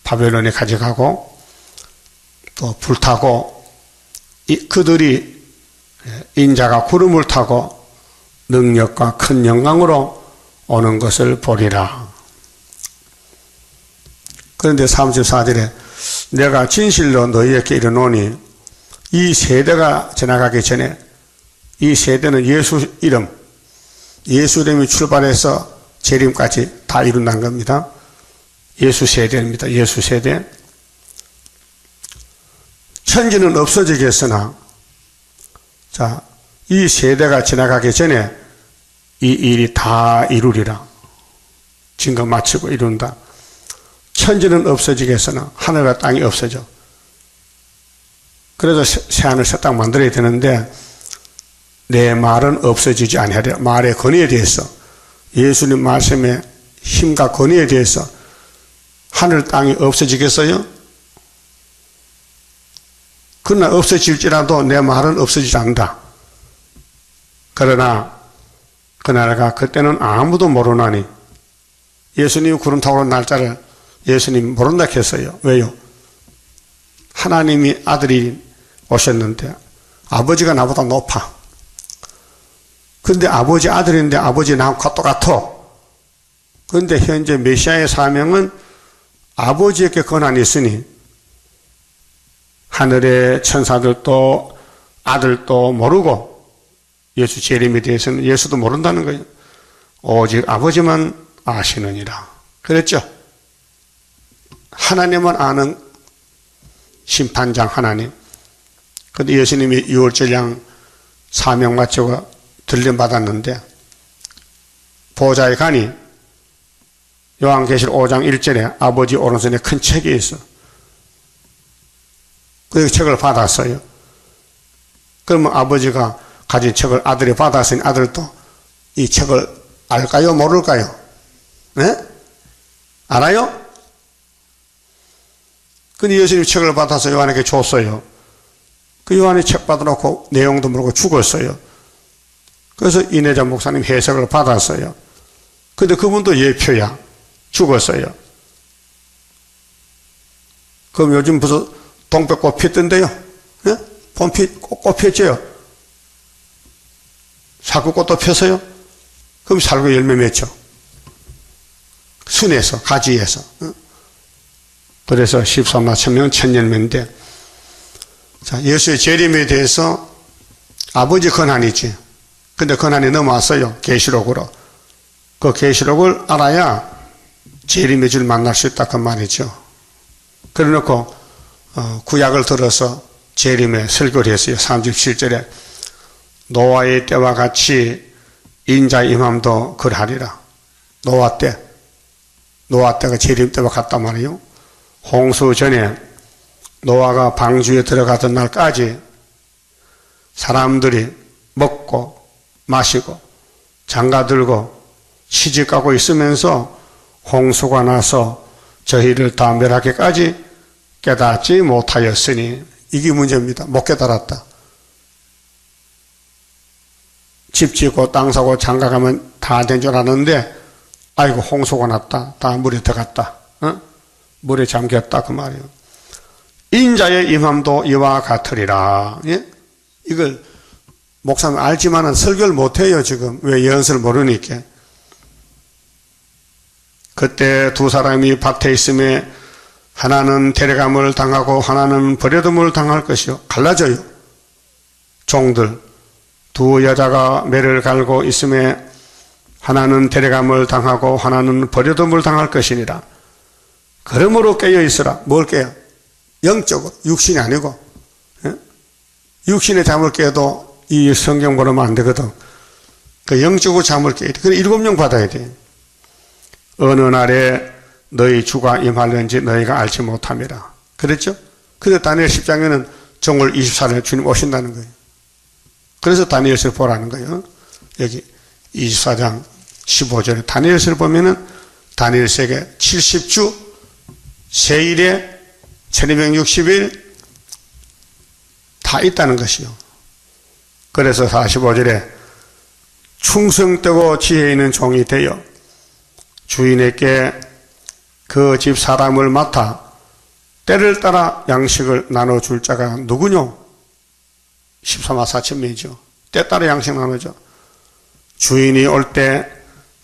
바벨론에 가져가고 또 불타고 그들이 인자가 구름을 타고 능력과 큰 영광으로 오는 것을 보리라. 그런데 34절에 내가 진실로 너희에게 이르노니 이 세대가 지나가기 전에 이 세대는 예수 이름이 출발해서 재림까지 다 이룬다는 겁니다. 예수 세대입니다. 예수 세대. 천지는 없어지겠으나 자, 이 세대가 지나가기 전에 이 일이 다 이루리라. 증거 마치고 이룬다. 천지는 없어지겠으나 하늘과 땅이 없어져. 그래서 새하늘 새 땅 만들어야 되는데 내 말은 없어지지 아니하리라. 말의 권위에 대해서 예수님 말씀의 힘과 권위에 대해서 하늘 땅이 없어지겠어요? 그러나 없어질지라도 내 말은 없어지지 않는다. 그러나 그날가 그때는 아무도 모르나니 예수님이 구름 타고 온 날짜를 예수님이 모른다 했어요. 왜요? 하나님이 아들이 오셨는데 아버지가 나보다 높아. 근데 아버지 아들인데 아버지 나하고 똑같아. 그런데 현재 메시아의 사명은 아버지에게 권한이 있으니 하늘의 천사들도 아들도 모르고 예수 재림에 대해서는 예수도 모른다는 거예요. 오직 아버지만 아시느니라. 그랬죠? 하나님만 아는 심판장 하나님. 그런데 예수님이 유월절량 사명 마치고 들림받았는데 보좌에 가니 요한계시록 5장 1절에 아버지 오른손에 큰 책이 있어. 그 책을 받았어요. 그러면 아버지가 가진 책을 아들이 받았으니 아들도 이 책을 알까요? 모를까요? 네? 알아요? 근데 예수님이 책을 받아서 요한에게 줬어요. 그 요한이 책 받아놓고 내용도 모르고 죽었어요. 그래서 이내자 목사님 해석을 받았어요. 근데 그분도 예표야. 죽었어요. 그럼 요즘 무슨 동백꽃 피던데요? 예? 꽃 폈죠? 살구꽃도 펴서요? 그럼 살구 열매 맺죠? 순에서, 가지에서. 그래서 13만 1000명 천년면인데, 자, 예수의 재림에 대해서 아버지 권한이지. 근데 권한이 넘어왔어요. 계시록으로. 그 계시록을 알아야 재림의 줄 만날 수 있다 그 말이죠. 그래 놓고 구약을 들어서 재림에 설교를 했어요. 37절에 노아의 때와 같이 인자의 임함도 그러하리라. 노아 때가 재림 때와 같단 말이에요. 홍수 전에 노아가 방주에 들어가던 날까지 사람들이 먹고 마시고 장가들고 시집가고 있으면서 홍수가 나서 저희를 다 멸하기까지 깨닫지 못하였으니 이게 문제입니다. 못 깨달았다. 집 짓고 땅 사고 장가가면 다 된 줄 아는데 아이고 홍수가 났다. 다 물에 들어갔다. 물에 잠겼다 그 말이에요. 인자의 임함도 이와 같으리라. 예? 이걸 목사님 알지만은 설교를 못해요 지금. 왜 예언서를 모르니까. 그때 두 사람이 밭에 있음에 하나는 데려감을 당하고 하나는 버려둠을 당할 것이요. 갈라져요. 종들. 두 여자가 매를 갈고 있음에 하나는 데려감을 당하고 하나는 버려둠을 당할 것이니라. 그러므로 깨어있으라. 뭘 깨요? 영적으로. 육신이 아니고. 예? 육신의 잠을 깨도 이 성경 보면 안 되거든. 그 영적으로 잠을 깨야 돼. 그래 7명 받아야 돼. 어느 날에 너희 주가 임하는지 너희가 알지 못함이라. 그랬죠? 그래서 다니엘 10장에는 정월 24일에 주님 오신다는 거예요. 그래서 다니엘서를 보라는 거예요. 여기 24장 15절에 다니엘서를 보면은 다니엘서에 70주 세일에 1260일 다 있다는 것이요. 그래서 45절에 충성되고 지혜 있는 종이 되어 주인에게 그 집 사람을 맡아 때를 따라 양식을 나눠줄 자가 누구뇨? 14만 4천명이죠. 때 따라 양식 나누죠. 주인이 올 때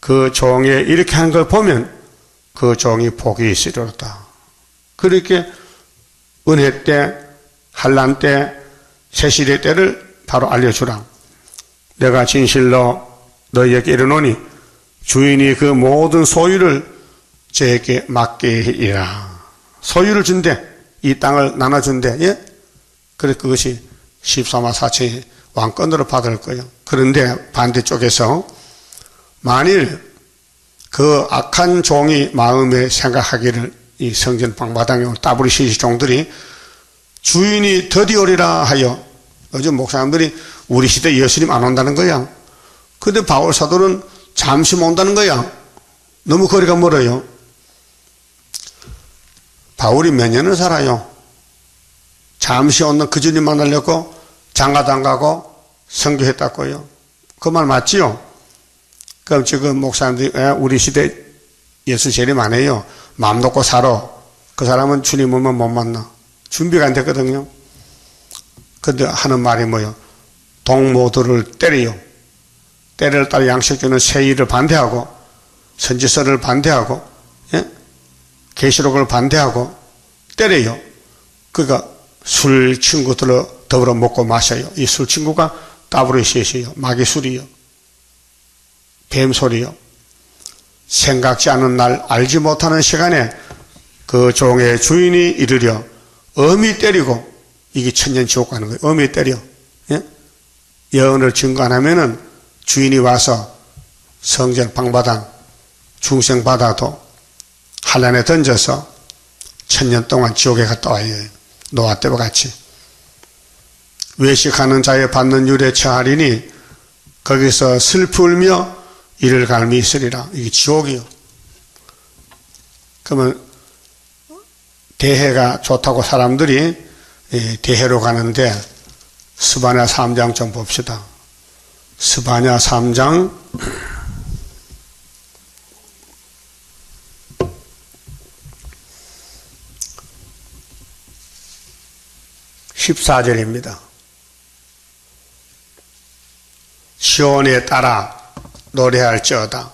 그 종이 이렇게 하는 걸 보면 그 종이 복이 있으리로다. 그렇게 은혜 때, 환난 때, 세실의 때를 바로 알려주라. 내가 진실로 너희에게 이르노니 주인이 그 모든 소유를 저에게 맡게 하리라. 소유를 준대. 이 땅을 나눠준대. 예? 그래서 그것이 14만 4천이 왕권으로 받을 거예요. 그런데 반대쪽에서 만일 그 악한 종이 마음에 생각하기를 이 성전 방마당에 따블이 시시 종들이 주인이 더디 오리라 하여 요즘 목사님들이 우리 시대 예수님 안 온다는 거야. 근데 바울 사도는 잠시 온다는 거야. 너무 거리가 멀어요. 바울이 몇 년을 살아요. 잠시 오는 그 주님 만나려고 장가도 안 가고 선교했다고요. 그 말 맞지요? 그럼 지금 목사님들이 우리 시대 예수 재림 안 해요. 마음 놓고 살아. 그 사람은 주님 오면 못 만나. 준비가 안 됐거든요. 근데 하는 말이 뭐요? 동무들을 때려요. 때를 따라 양식 주는 세일을 반대하고 선지서를 반대하고 예? 계시록을 반대하고 때려요. 그러니까 술 친구들로 더불어 먹고 마셔요. 이 술 친구가 따브르시에요. 마귀술이요. 뱀소리요. 생각지 않은 날 알지 못하는 시간에 그 종의 주인이 이르려 엄히 때리고 이게 천년 지옥 가는 거예요. 엄히 때려. 예? 예언을 증거 안 하면은 주인이 와서 성전 방바닥 중생 받아도 한란에 던져서 천년 동안 지옥에 갔다 와요. 노아 때와 같이. 외식하는 자의 받는 율에 처하리니 거기서 슬피 울며 이를 갈미 있으리라. 이게 지옥이요. 그러면 대해가 좋다고 사람들이 대해로 가는데 스바냐 3장 좀 봅시다. 스바냐 3장 14절입니다. 시온에 따라 노래할지어다.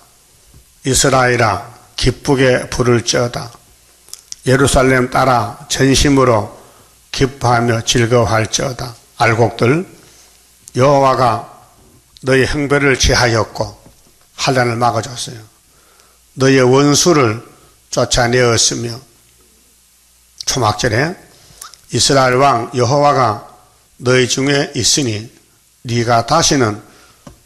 이스라엘아 기쁘게 부를지어다. 예루살렘 따라 전심으로 기뻐하며 즐거워할지어다. 알곡들, 여호와가 너희 형벌을 제하였고 환난을 막아줬어요. 너희의 원수를 쫓아내었으며, 초막절에 이스라엘 왕 여호와가 너희 중에 있으니 네가 다시는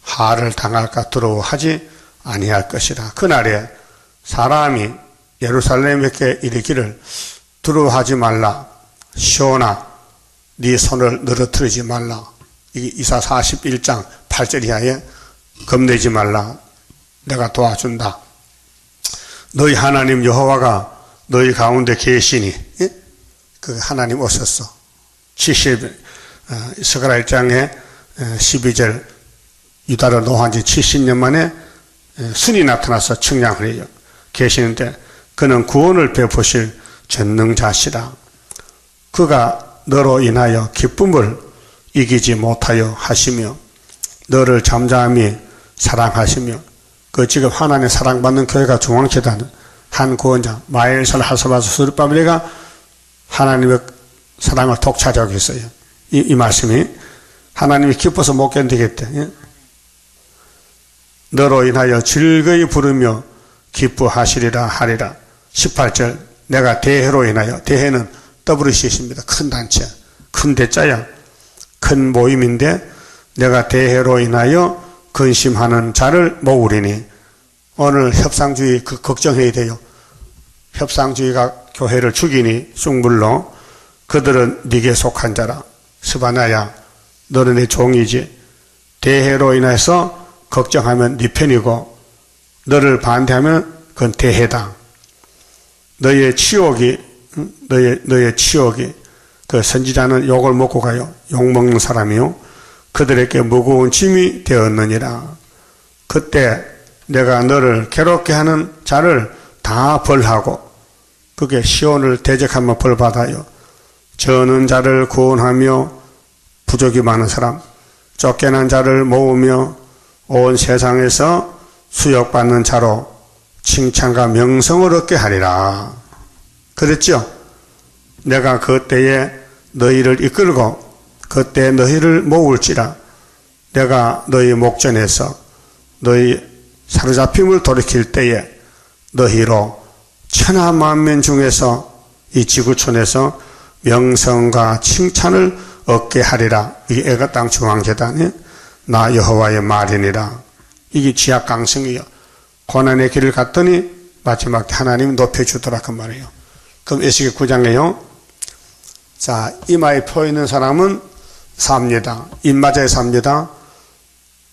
화를 당할까 두려워하지 아니할 것이라. 그날에 사람이 예루살렘에게 이르기를 두려워하지 말라. 시온아, 네 손을 늘어뜨리지 말라. 이게 이사 41장 8절 이하에 겁내지 말라. 내가 도와준다. 너희 하나님 여호와가 너희 가운데 계시니, 그 하나님 오셨어. 70, 스가랴 1장에 12절, 유다로 노한 지 70년 만에 순이 나타나서 측량을 해요. 계시는데 그는 구원을 베푸실 전능자시라. 그가 너로 인하여 기쁨을 이기지 못하여 하시며 너를 잠잠히 사랑하시며, 그 지금 하나님 사랑받는 교회가 중앙재단 한 구원자 마엘살 하사바스 수르바벨레가 하나님의 사랑을 독차지하고 있어요. 이 말씀이 하나님이 기뻐서 못 견디겠대. 예? 너로 인하여 즐거이 부르며 기뻐하시리라 하리라. 18절, 내가 대회로 인하여, 대회는 WCC입니다. 큰 단체, 큰 대자야. 큰 모임인데 내가 대회로 인하여 근심하는 자를 모으리니. 오늘 협상주의 걱정해야 돼요. 협상주의가 교회를 죽이니 쑥물로. 그들은 네게 속한 자라. 스바나야, 너는 내 종이지. 대회로 인해서 걱정하면 네 편이고 너를 반대하면 그건 대회다. 너의 치욕이 그 선지자는 욕을 먹고 가요. 욕 먹는 사람이요. 그들에게 무거운 짐이 되었느니라. 그때 내가 너를 괴롭게 하는 자를 다 벌하고, 그게 시온을 대적하면 벌받아요. 저는 자를 구원하며 부족이 많은 사람, 쫓겨난 자를 모으며 온 세상에서 수욕받는 자로 칭찬과 명성을 얻게 하리라. 그랬죠? 내가 그때에 너희를 이끌고 그때 너희를 모을지라. 내가 너희 목전에서 너희 사로잡힘을 돌이킬 때에 너희로 천하 만민 중에서 이 지구촌에서 명성과 칭찬을 얻게 하리라. 이게 애가 땅 중앙재단이 나 여호와의 말이니라. 이게 지약강성이요. 고난의 길을 갔더니 마지막 때 하나님이 높여주더라 그 말이에요. 그럼 에스겔 9장에요. 자, 이마에 표 있는 사람은 삽니다. 입맞아에 삽니다.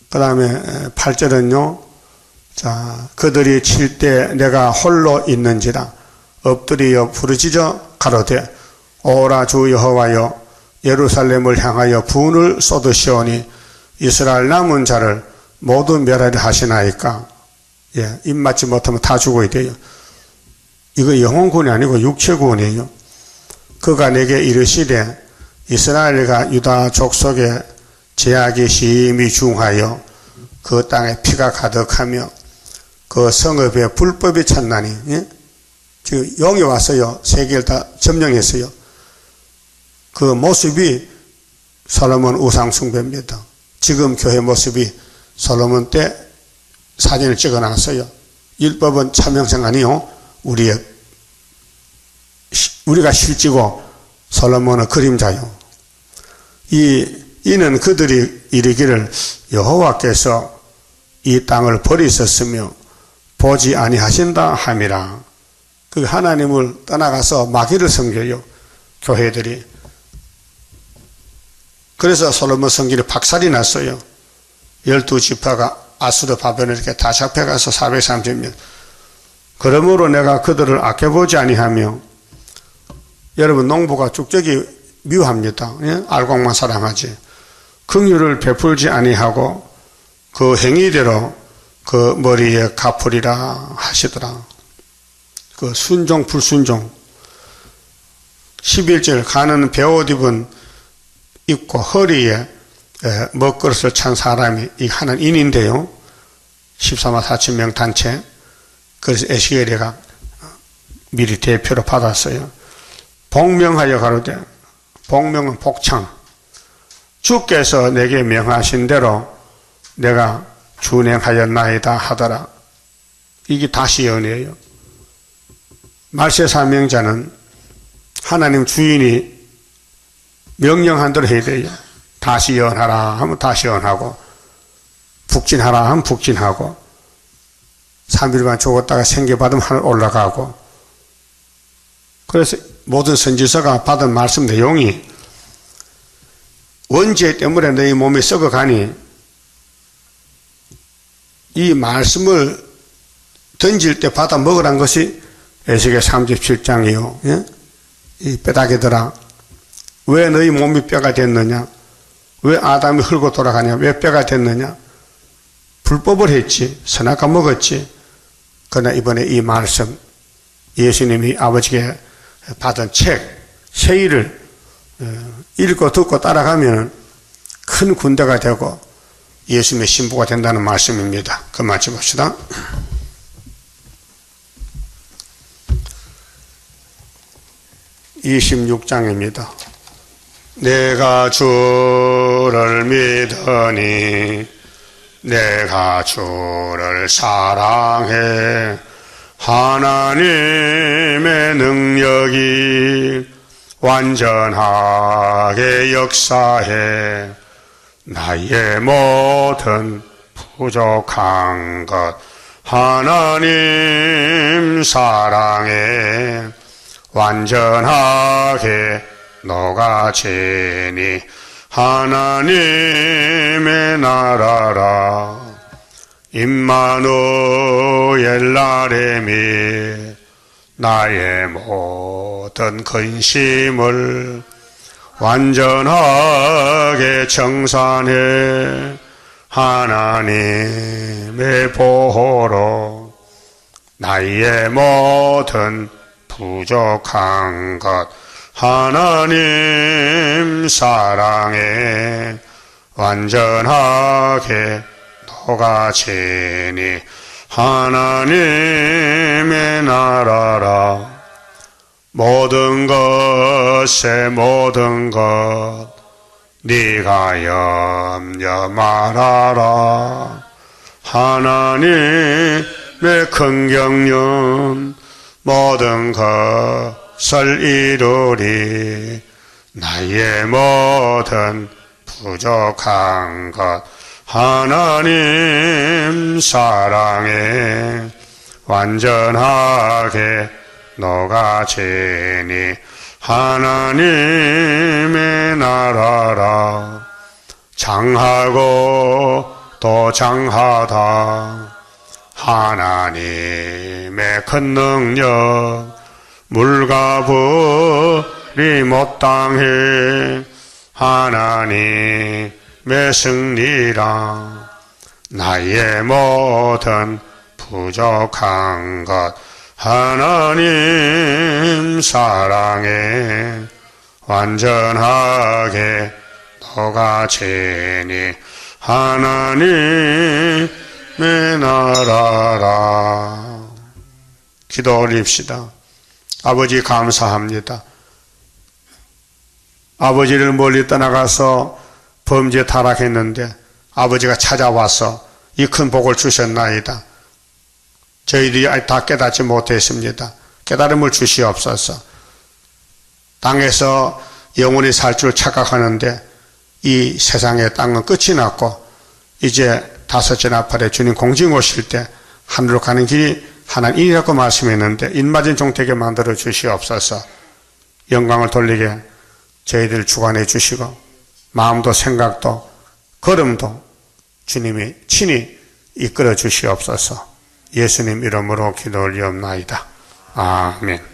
그 다음에 8절은요. 자, 그들이 칠 때 내가 홀로 있는지라 엎드려 부르짖어 가로되 오라 주 여호와여 예루살렘을 향하여 분을 쏟으시오니 이스라엘 남은 자를 모두 멸하려 하시나이까. 예, 입 맞지 못하면 다 죽어야 돼요. 이거 영혼구원이 아니고 육체구원이에요. 그가 내게 이르시되 이스라엘과 유다 족속에 제약이 심히 중하여 그 땅에 피가 가득하며 그 성읍에 불법이 찼나니. 예? 지금 영이 왔어요. 세계를 다 점령했어요. 그 모습이 솔로몬 우상 숭배입니다. 지금 교회 모습이 솔로몬 때 사진을 찍어놨어요. 율법은 참형상 아니요. 우리가 실지고 솔로몬은 그림자요. 이는 그들이 이르기를 여호와께서 이 땅을 버리셨으며 보지 아니하신다 함이라. 그 하나님을 떠나가서 마귀를 섬겨요. 교회들이. 그래서 솔로몬 성전이 박살이 났어요. 12지파가 아수르 바벨론에 이렇게 다 잡혀가서 430년. 그러므로 내가 그들을 아껴보지 아니하며, 여러분 농부가 쭉저기 미워합니다. 예? 알곡만 사랑하지. 긍휼을 베풀지 아니하고 그 행위대로 그 머리에 갚으리라 하시더라. 그 순종 불순종. 11절 가는 베옷 입고 허리에 먹그릇을 찬 사람이 이 하는 인인데요. 14만 4천 명 단체. 그래서 에스겔이가 미리 대표로 받았어요. 복명하여 가로되, 복명은 복창, 주께서 내게 명하신 대로 내가 준행하였나이다 하더라. 이게 다시 예언이에요. 말세사명자는 하나님 주인이 명령한 대로 해야 돼요. 다시 예언하라 하면 다시 예언하고, 북진하라 하면 북진하고, 3일만 죽었다가 생겨받으면 하늘 올라가고. 그래서 모든 선지서가 받은 말씀 내용이 원죄 때문에 너희 몸이 썩어가니 이 말씀을 던질 때 받아 먹으란 것이 에스겔 37장이요. 예? 이 뼈다귀들아, 왜 너희 몸이 뼈가 됐느냐? 왜 아담이 흙으로 돌아가냐? 왜 뼈가 됐느냐? 불법을 했지, 선악과 먹었지. 그러나 이번에 이 말씀, 예수님이 아버지께 받은 책, 세일을 읽고 듣고 따라가면 큰 군대가 되고 예수님의 신부가 된다는 말씀입니다. 그 말씀 봅시다. 26장입니다. 내가 주를 믿으니 내가 주를 사랑해 하나님의 능력이 완전하게 역사해 나의 모든 부족한 것 하나님 사랑에 완전하게 녹아지니 하나님의 나라라. 임마누엘 나레미 나의 모든 근심을 완전하게 청산해 하나님의 보호로 나의 모든 부족한 것 하나님 사랑에 완전하게 녹아지니 하나님의 나라라. 모든 것에 모든 것 네가 염려 말아라. 하나님의 큰 경륜 모든 것을 이루리. 나의 모든 부족한 것 하나님 사랑에 완전하게 녹아지니 하나님의 나라라. 장하고 또 장하다 하나님의 큰 능력 물과 불이 못 당해 하나님의 승리라. 나의 모든 부족한 것 하나님 사랑에 완전하게 녹아지니 하나님의 나라라. 기도 올립시다. 아버지 감사합니다. 아버지를 멀리 떠나가서 범죄 타락했는데 아버지가 찾아와서 이 큰 복을 주셨나이다. 저희들이 아직 다 깨닫지 못했습니다. 깨달음을 주시옵소서. 땅에서 영원히 살 줄 착각하는데 이 세상의 땅은 끝이 났고 이제 다섯째 나팔에 주님 공중 오실 때 하늘로 가는 길이 하나님이라고 말씀했는데 인맞은 종되게 만들어 주시옵소서. 영광을 돌리게 저희들 주관해 주시고 마음도 생각도 걸음도 주님이 친히 이끌어 주시옵소서. 예수님 이름으로 기도 올리옵나이다. 아멘.